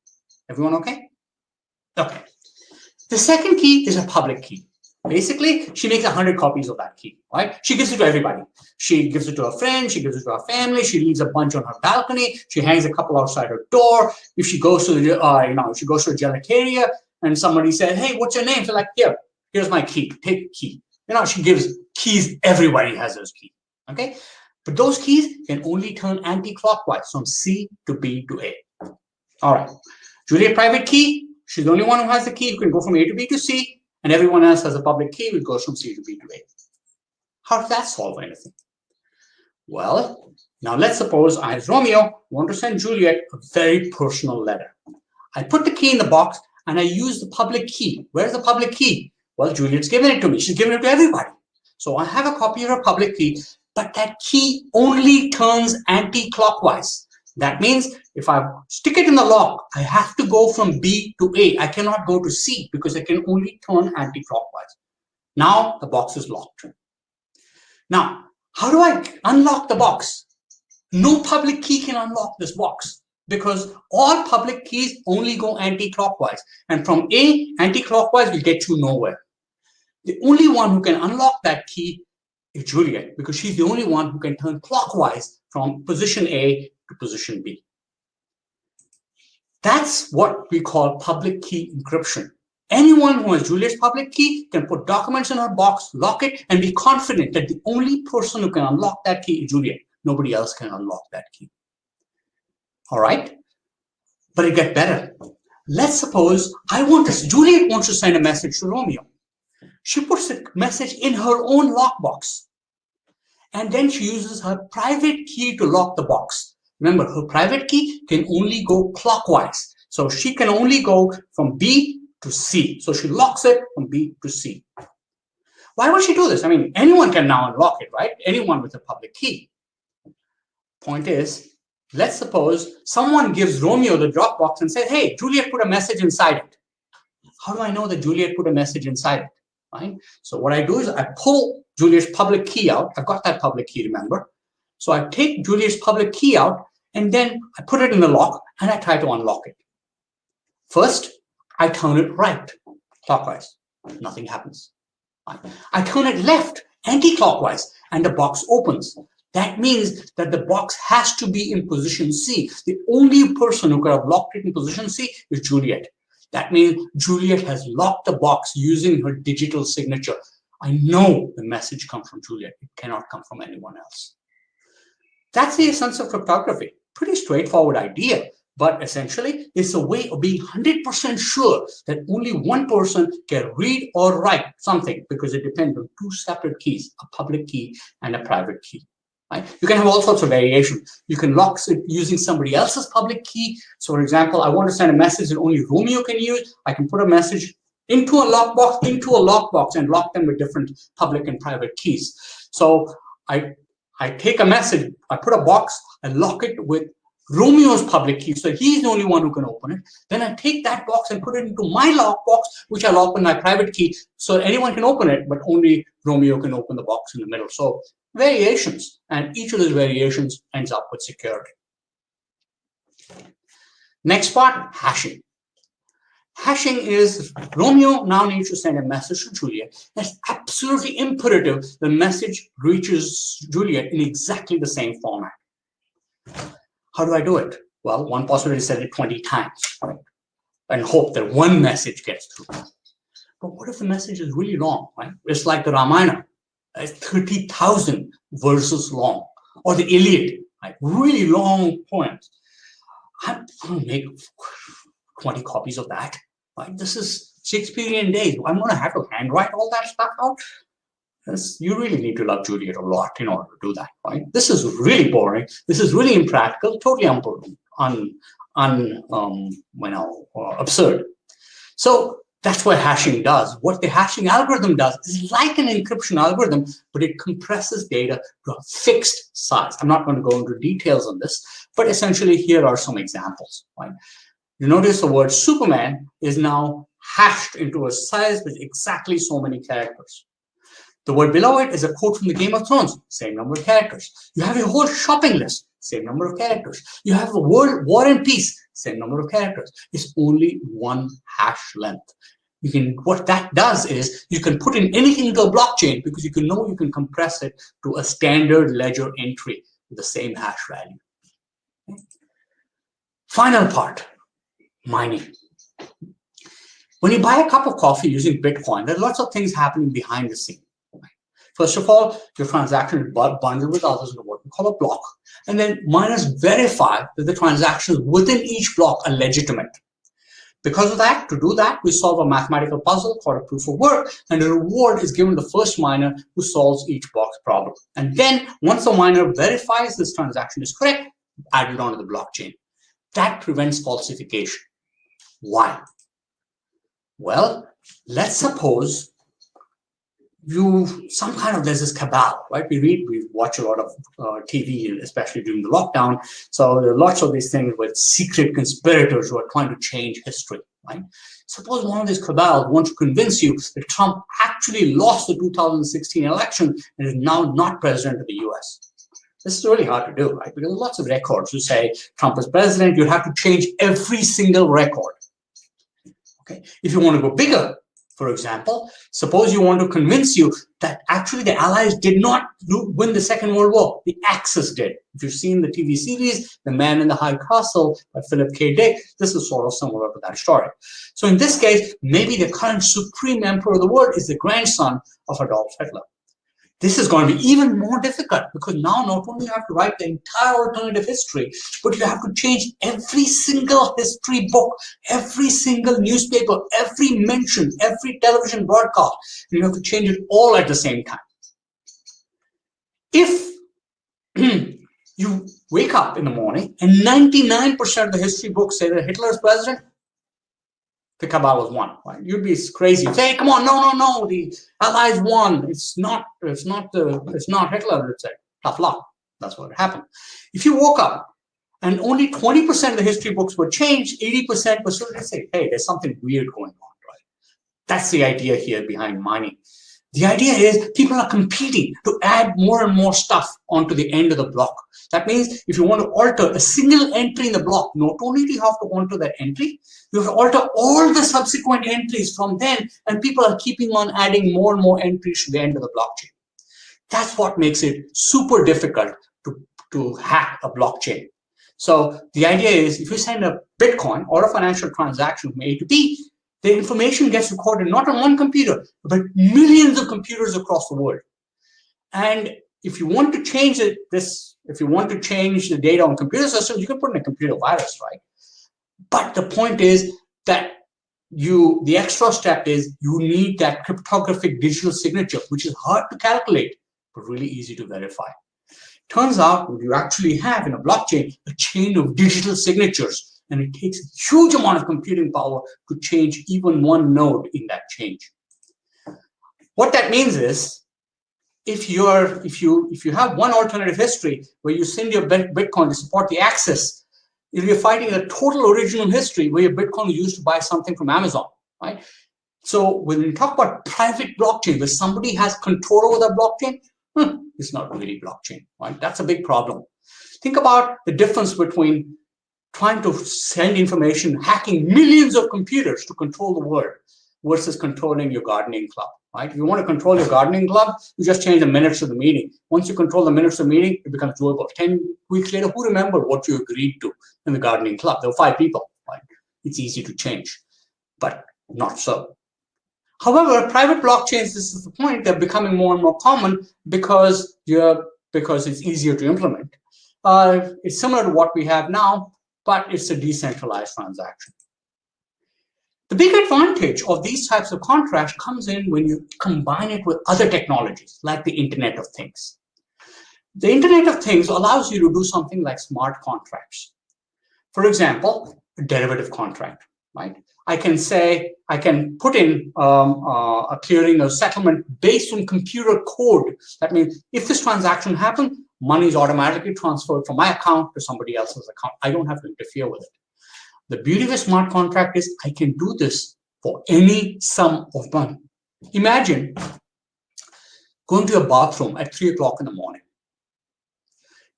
Everyone okay? Okay. The second key is a public key. Basically, she makes 100 copies of that key, right? She gives it to everybody. She gives it to her friends. She gives it to her family. She leaves a bunch on her balcony. She hangs a couple outside her door. If she goes to the, if she goes to a gelateria and somebody says, "Hey, what's your name?" So like, here's my key. Take the key. She gives keys. Everybody has those keys. Okay, but those keys can only turn anti-clockwise from C to B to A. All right, Juliet private key. She's the only one who has the key who can go from A to B to C, and everyone else has a public key which goes from C to B to A. How does that solve anything? Well, now let's suppose I, as Romeo, want to send Juliet a very personal letter. I put the key in the box and I use the public key. Where's the public key? Well, Juliet's given it to me. She's given it to everybody. So I have a copy of her public key, but that key only turns anti-clockwise. That means if I stick it in the lock, I have to go from B to A. I cannot go to C because it can only turn anti-clockwise. Now the box is locked. Now, how do I unlock the box? No public key can unlock this box because all public keys only go anti-clockwise. And from A, anti-clockwise will get you nowhere. The only one who can unlock that key is Juliet because she's the only one who can turn clockwise from position A to position B. That's what we call public key encryption. Anyone who has Juliet's public key can put documents in her box, lock it, and be confident that the only person who can unlock that key is Juliet. Nobody else can unlock that key. All right? But it gets better. Let's suppose Juliet wants to send a message to Romeo. She puts the message in her own lockbox. And then she uses her private key to lock the box. Remember, her private key can only go clockwise. So she can only go from B to C. So she locks it from B to C. Why would she do this? I mean, anyone can now unlock it, right? Anyone with a public key. Point is, let's suppose someone gives Romeo the Dropbox and says, hey, Juliet put a message inside it. How do I know that Juliet put a message inside it? Right? So what I do is I pull Juliet's public key out. I've got that public key, remember? So I take Juliet's public key out and then I put it in the lock and I try to unlock it. First, I turn it right, clockwise. Nothing happens. I turn it left, anti-clockwise, and the box opens. That means that the box has to be in position C. The only person who could have locked it in position C is Juliet. That means Juliet has locked the box using her digital signature. I know the message comes from Juliet. It cannot come from anyone else. That's the essence of cryptography. Pretty straightforward idea, but essentially it's a way of being 100% sure that only one person can read or write something because it depends on two separate keys, a public key and a private key. Right? You can have all sorts of variations. You can lock it using somebody else's public key. So, for example, I want to send a message that only Romeo can use. I can put a message into a lockbox, and lock them with different public and private keys. So I take a message, I put a box, I lock it with Romeo's public key, so he's the only one who can open it. Then I take that box and put it into my lockbox, which I lock with my private key, so anyone can open it, but only Romeo can open the box in the middle. So variations, and each of those variations ends up with security. Next part, hashing. Hashing is Romeo now needs to send a message to Juliet. It's absolutely imperative the message reaches Juliet in exactly the same format. How do I do it? Well, one possibility is send it 20 times, right? And hope that one message gets through. But what if the message is really long, right? It's like the Ramayana. It's 30,000 verses long. Or the Iliad, right? Really long poems. I'm going to make 20 copies of that. Right? This is Shakespearean days. I'm going to have to handwrite all that stuff out. You really need to love Juliet a lot in order to do that. Right? This is really boring. This is really impractical. Totally absurd. So that's what hashing does. What the hashing algorithm does is like an encryption algorithm, but it compresses data to a fixed size. I'm not going to go into details on this, but essentially here are some examples. Right? You notice the word Superman is now hashed into a size with exactly so many characters. The word below it is a quote from the Game of Thrones, same number of characters. You have your whole shopping list, same number of characters. You have the word War and Peace, same number of characters. It's only one hash length. What that does is you can put in anything into a blockchain because you can compress it to a standard ledger entry with the same hash value. Okay. Final part. Mining. When you buy a cup of coffee using Bitcoin, there are lots of things happening behind the scene. First of all, your transaction is bundled with others in what we call a block. And then miners verify that the transactions within each block are legitimate. Because of that, to do that, we solve a mathematical puzzle called a proof of work, and the reward is given to the first miner who solves each block's problem. And then, once the miner verifies this transaction is correct, add it onto the blockchain. That prevents falsification. Why? Well, let's suppose there's this cabal, right? We watch a lot of TV, especially during the lockdown. So there are lots of these things with secret conspirators who are trying to change history, right? Suppose one of these cabals wants to convince you that Trump actually lost the 2016 election and is now not president of the US. This is really hard to do, right? Because there's lots of records who say Trump is president. You have to change every single record. Okay. If you want to go bigger, for example, suppose you want to convince you that actually the Allies did not win the Second World War. The Axis did. If you've seen the TV series, The Man in the High Castle by Philip K. Dick, this is sort of similar to that story. So in this case, maybe the current supreme emperor of the world is the grandson of Adolf Hitler. This is going to be even more difficult because now not only you have to write the entire alternative history, but you have to change every single history book, every single newspaper, every mention, every television broadcast, and you have to change it all at the same time. If you wake up in the morning and 99% of the history books say that Hitler is president, the cabal was won, right? You'd be crazy. You'd say, hey, come on, no, the Allies won. It's not Hitler. You'd say, tough luck. That's what happened. If you woke up and only 20% of the history books were changed, 80% were still, say, hey, there's something weird going on, right? That's the idea here behind mining. The idea is people are competing to add more and more stuff onto the end of the block. That means if you want to alter a single entry in the block, not only do you have to alter that entry, you have to alter all the subsequent entries from then, and people are keeping on adding more and more entries to the end of the blockchain. That's what makes it super difficult to hack a blockchain. So the idea is if you send a Bitcoin or a financial transaction from A to B, the information gets recorded not on one computer, but millions of computers across the world. And if you want to change if you want to change the data on computer systems, you can put in a computer virus, right? But the point is that the extra step is you need that cryptographic digital signature, which is hard to calculate, but really easy to verify. Turns out what you actually have in a blockchain, a chain of digital signatures. And it takes a huge amount of computing power to change even one node in that change. What that means is, if you have one alternative history where you send your Bitcoin to support the Axis, you're fighting a total original history where your Bitcoin is used to buy something from Amazon, right? So when we talk about private blockchain, where somebody has control over that blockchain, it's not really blockchain, right? That's a big problem. Think about the difference between trying to send information, hacking millions of computers to control the world versus controlling your gardening club, right? If you want to control your gardening club, you just change the minutes of the meeting. Once you control the minutes of the meeting, it becomes doable. 10 weeks later, who remembered what you agreed to in the gardening club? There were 5 people, right? It's easy to change, but not so. However, private blockchains, this is the point, they're becoming more and more common because it's easier to implement. It's similar to what we have now, but it's a decentralized transaction. The big advantage of these types of contracts comes in when you combine it with other technologies, like the Internet of Things. The Internet of Things allows you to do something like smart contracts. For example, a derivative contract, right? I can put in a clearing or settlement based on computer code. That means if this transaction happened, money is automatically transferred from my account to somebody else's account. I don't have to interfere with it. The beauty of a smart contract is I can do this for any sum of money. Imagine going to your bathroom at 3 o'clock in the morning.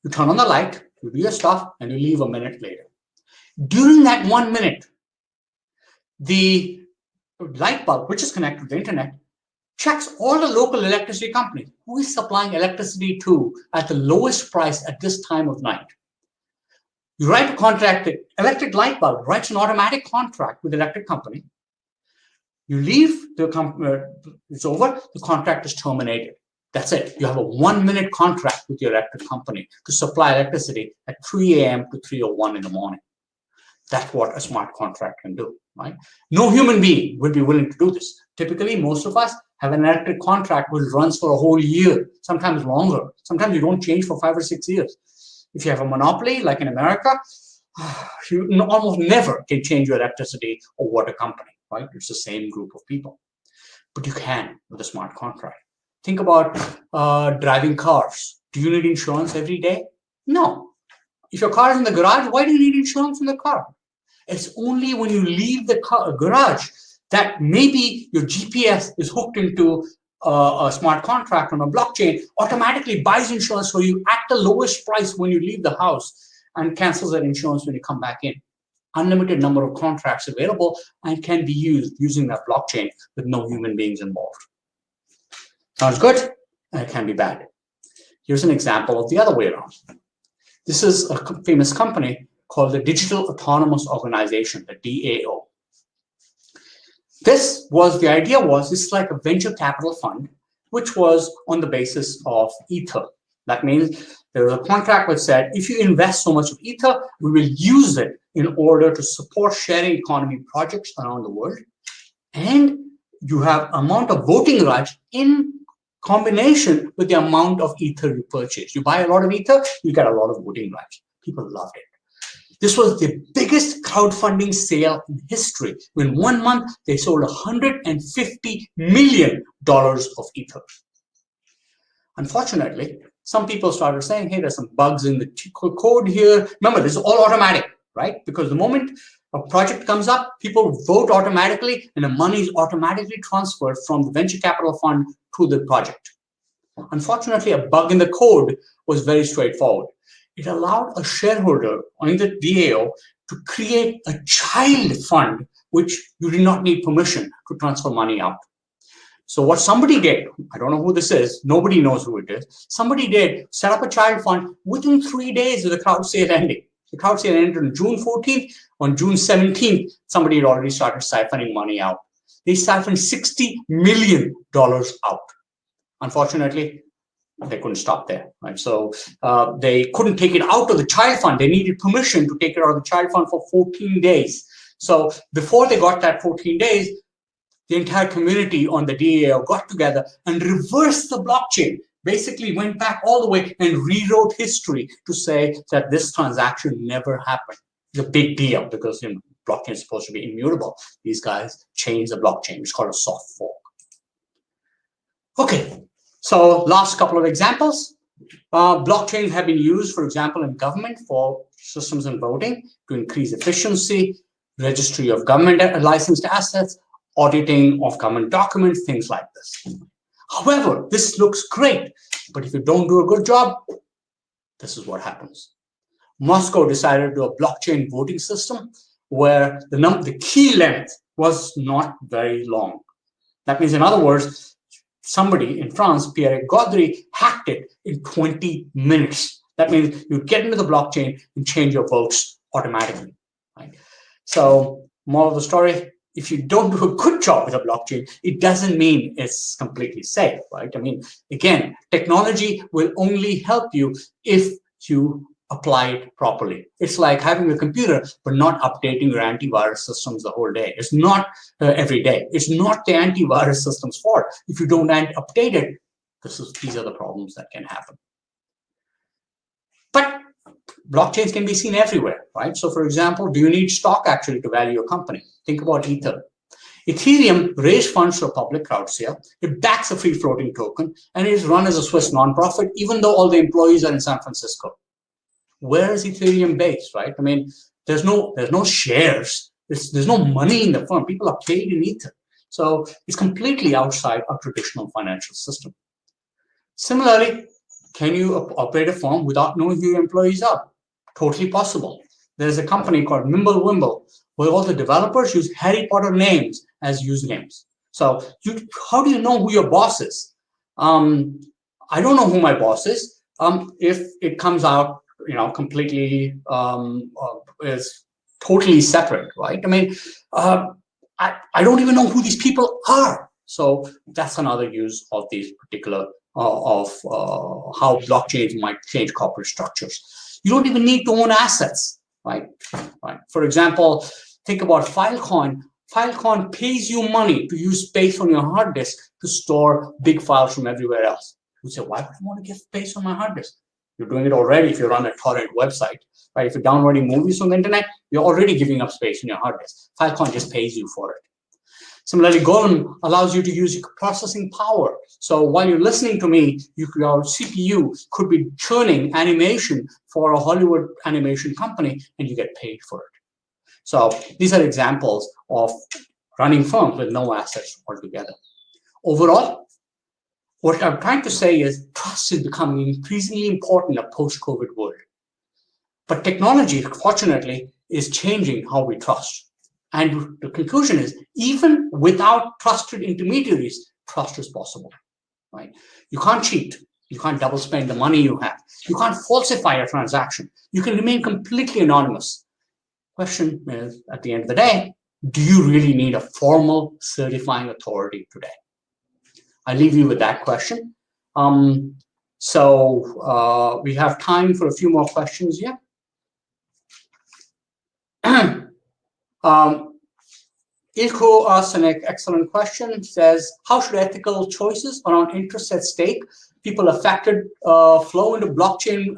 You turn on the light, you do your stuff, and you leave a minute later. During that 1 minute, the light bulb, which is connected to the internet, checks all the local electricity companies. Who is supplying electricity to at the lowest price at this time of night? You write a contract, the electric light bulb writes an automatic contract with the electric company. You leave the company, it's over, the contract is terminated. That's it. You have a 1-minute contract with your electric company to supply electricity at 3 a.m. to 3:01 in the morning. That's what a smart contract can do, right? No human being would be willing to do this. Typically, most of us have an electric contract which runs for a whole year, sometimes longer. Sometimes you don't change for 5 or 6 years. If you have a monopoly, like in America, you almost never can change your electricity or water company, right? It's the same group of people. But you can with a smart contract. Think about driving cars. Do you need insurance every day? No. If your car is in the garage, why do you need insurance in the car? It's only when you leave the garage that maybe your GPS is hooked into a smart contract on a blockchain, automatically buys insurance for you at the lowest price when you leave the house and cancels that insurance when you come back in. Unlimited number of contracts available and can be used using that blockchain with no human beings involved. Sounds good? And it can be bad. Here's an example of the other way around. This is a famous company called the Digital Autonomous Organization, the DAO. The idea was, it's like a venture capital fund, which was on the basis of Ether. That means there was a contract which said, if you invest so much of Ether, we will use it in order to support sharing economy projects around the world. And you have amount of voting rights in combination with the amount of Ether you purchase. You buy a lot of Ether, you get a lot of voting rights. People loved it. This was the biggest crowdfunding sale in history. In 1 month, they sold $150 million of Ether. Unfortunately, some people started saying, hey, there's some bugs in the code here. Remember, this is all automatic, right? Because the moment a project comes up, people vote automatically, and the money is automatically transferred from the venture capital fund to the project. Unfortunately, a bug in the code was very straightforward. It allowed a shareholder in the DAO to create a child fund, which you did not need permission to transfer money out. So what somebody did, I don't know who this is, nobody knows who it is, somebody did set up a child fund within 3 days of the crowd sale ending. The crowd sale ended on June 14th. On June 17th, somebody had already started siphoning money out. They siphoned $60 million out. Unfortunately, they couldn't stop there, right? So they couldn't take it out of the child fund. They needed permission to take it out of the child fund for 14 days. So before they got that 14 days, the entire community on the DAO got together and reversed the blockchain. Basically went back all the way and rewrote history to say that this transaction never happened. It's a big deal because blockchain is supposed to be immutable. These guys changed the blockchain. It's called a soft fork. Okay, so last couple of examples. Blockchains have been used, for example, in government for systems and voting to increase efficiency, registry of government licensed assets, auditing of government documents, things like this. However, this looks great, but if you don't do a good job, this is what happens. Moscow decided to do a blockchain voting system where the key length was not very long. That means, in other words, somebody in France, Pierre Gaudry, hacked it in 20 minutes. That means you get into the blockchain and change your votes automatically. Right? So, moral of the story, if you don't do a good job with a blockchain, it doesn't mean it's completely safe, right? I mean, again, technology will only help you if you apply it properly. It's like having a computer, but not updating your antivirus systems the whole day. It's not every day. It's not the antivirus system's fault. If you don't update it, these are the problems that can happen. But blockchains can be seen everywhere, right? So for example, do you need stock actually to value a company? Think about Ether. Ethereum raised funds for a public crowd sale. It backs a free floating token and it is run as a Swiss nonprofit, even though all the employees are in San Francisco. Where is Ethereum based, right? I mean, there's no shares. There's no money in the firm. People are paid in Ether. So it's completely outside our traditional financial system. Similarly, can you operate a firm without knowing who your employees are? Totally possible. There's a company called Mimblewimble where all the developers use Harry Potter names as usernames. So how do you know who your boss is? I don't know who my boss is. If it comes out, completely is totally separate, right? I mean, I don't even know who these people are. So that's another use of these particular how blockchains might change corporate structures. You don't even need to own assets, right? For example, think about Filecoin. Filecoin pays you money to use space on your hard disk to store big files from everywhere else. You say, why would I want to give space on my hard disk? You're doing it already if you run a torrent website, right? If you're downloading movies from the internet, you're already giving up space in your hard disk. Filecoin just pays you for it. Similarly, Golem allows you to use your processing power. So while you're listening to me, your CPU could be churning animation for a Hollywood animation company, and you get paid for it. So these are examples of running firms with no assets altogether. Overall, what I'm trying to say is trust is becoming increasingly important in a post-COVID world. But technology, fortunately, is changing how we trust. And the conclusion is, even without trusted intermediaries, trust is possible, right? You can't cheat. You can't double spend the money you have. You can't falsify a transaction. You can remain completely anonymous. Question is, at the end of the day, do you really need a formal certifying authority today? I leave you with that question. So we have time for a few more questions here. Ilko asks an excellent question. Says, how should ethical choices around interests at stake, people affected, flow into blockchain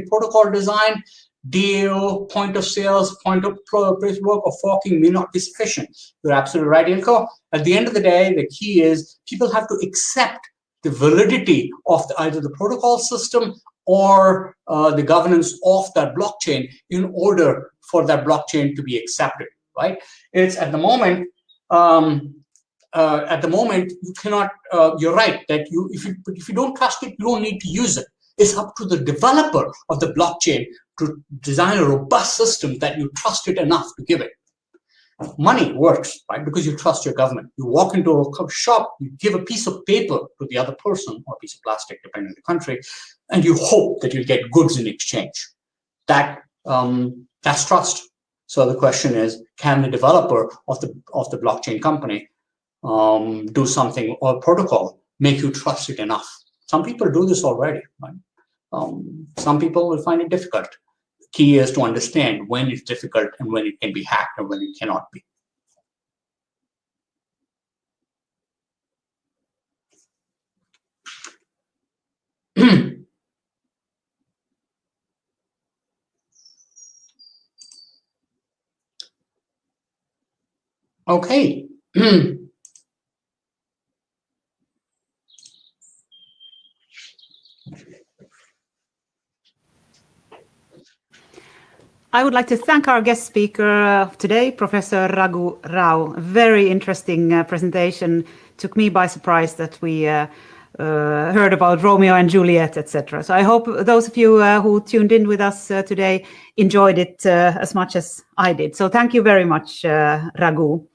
protocol design? DAO, point of sales, point of place work, or forking may not be sufficient. You're absolutely right, Ilko. At the end of the day, the key is people have to accept the validity of either the protocol system or the governance of that blockchain in order for that blockchain to be accepted, right? It's at the moment, you cannot, you're right, that if you don't trust it, you don't need to use it. It's up to the developer of the blockchain to design a robust system that you trust it enough to give it. Money works, right? Because you trust your government. You walk into a shop, you give a piece of paper to the other person, or a piece of plastic, depending on the country, and you hope that you'll get goods in exchange. That's trust. So the question is, can the developer of the blockchain company do something, or protocol make you trust it enough? Some people do this already, right? Some people will find it difficult. The key is to understand when it's difficult and when it can be hacked and when it cannot be. Okay. I would like to thank our guest speaker today, Professor Raghu Rau. Very interesting presentation. Took me by surprise that we heard about Romeo and Juliet, etc. So I hope those of you who tuned in with us today enjoyed it as much as I did. So thank you very much, Raghu.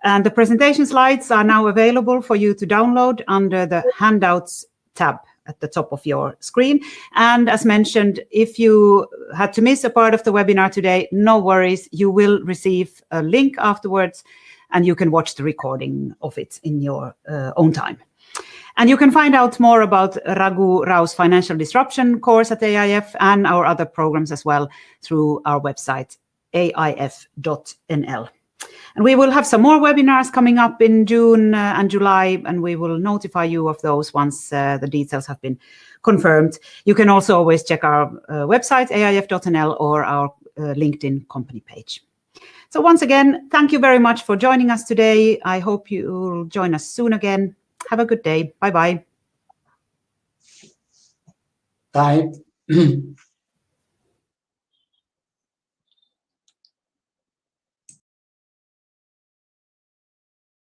And the presentation slides are now available for you to download under the Handouts tab at the top of your screen. And as mentioned, if you had to miss a part of the webinar today, no worries, you will receive a link afterwards and you can watch the recording of it in your own time. And you can find out more about Raghu Rau's Financial Disruption course at AIF and our other programs as well through our website, aif.nl. And we will have some more webinars coming up in June and July, and we will notify you of those once the details have been confirmed. You can also always check our website, aif.nl, or our LinkedIn company page. So once again, thank you very much for joining us today. I hope you will join us soon again. Have a good day. Bye-bye. Bye.